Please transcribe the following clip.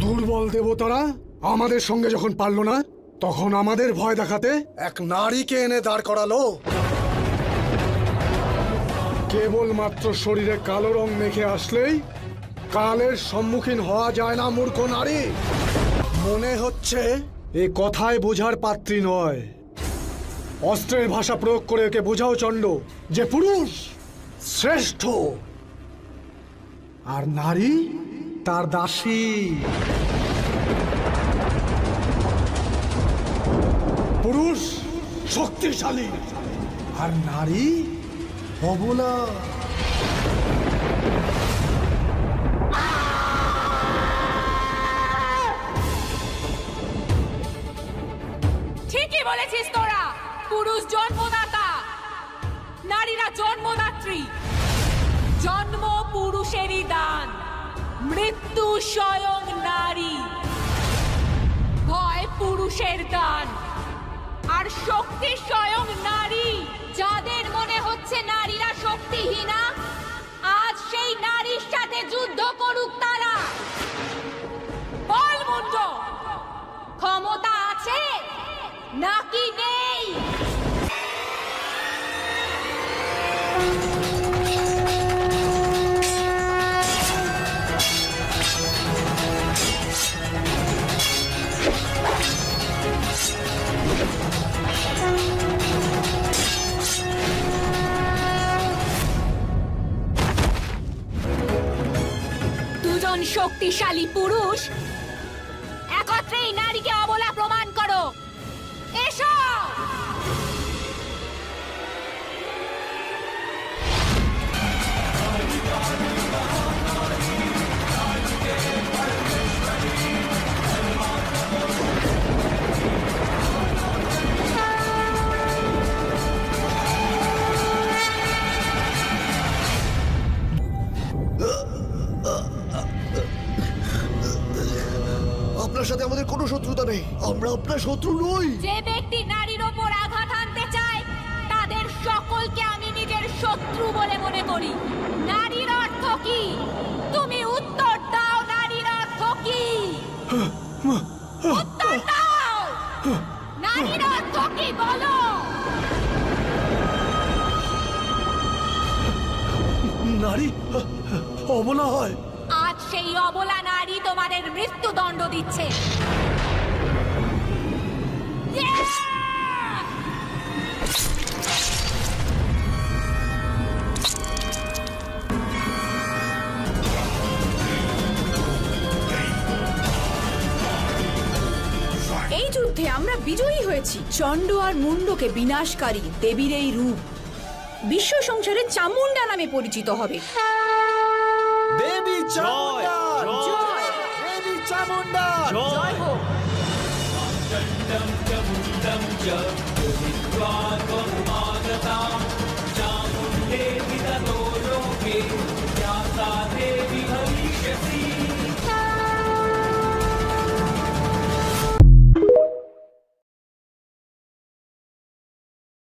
দুর্বল দেবতারা আমাদের সঙ্গে যখন পারল না, তখন আমাদের ভয় দেখাতে এক নারীকে এনে দাঁড় করালো। কেবলমাত্র শরীরে কালো রং মেখে আসলেই কালের সম্মুখীন হওয়া যায় না মূর্খ নারী। মনে হচ্ছে এ কথায় বোঝার পাত্রী নয়। অস্ত্রের ভাষা প্রয়োগ করে একে বোঝাও চণ্ড যে পুরুষ শ্রেষ্ঠ আর নারী তার দাসী। পুরুষ শক্তিশালী আর নারী অবলা। ঠিকই বলেছিস তোরা। পুরুষ জন্মদাতা, নারীরা জন্মদাত্রী। জন্ম পুরুষেরই দান, মৃত্যু স্বয়ং নারী। ভয় পুরুষের দান, আর শক্তি স্বয়ং নারী। যাদের মনে হচ্ছে নারীরা শক্তিহীনা, আজ সেই নারীর সাথে যুদ্ধ করুক তারা। বল মুন্ড, ক্ষমতা আছে নাকি নেই? দুজন শক্তিশালী পুরুষ একত্রেই নারীকে অবলা প্রমাণ করো। এসো। আপনার সাথে আমাদের কোনো শত্রুতা নেই, আমরা আপনার শত্রু নই। যে ব্যক্তি নারীর ওপর আঘাত আনতে চায়, তাদের সকলকে আমি নিজের শত্রু বলে মনে করি। নারীর অর্থ কি? তুমি উত্তর দাও। নারীর অর্থ কি? উত্তর দাও। নারীর অর্থ কি বলো? নারী অবলা হয়। আজ সেই অবলা নারী তোমাদের মৃত্যুদণ্ড দিচ্ছে। এই যুদ্ধে আমরা বিজয়ী হয়েছি। চণ্ড আর মুন্ডকে বিনাশকারী দেবীর এই রূপ বিশ্ব সংসারে চামুন্ডা নামে পরিচিত হবে। দেবী চামুন্ডা জয়! দেবী চামুন্ডা জয় হোক। Dum dum dum dum dum,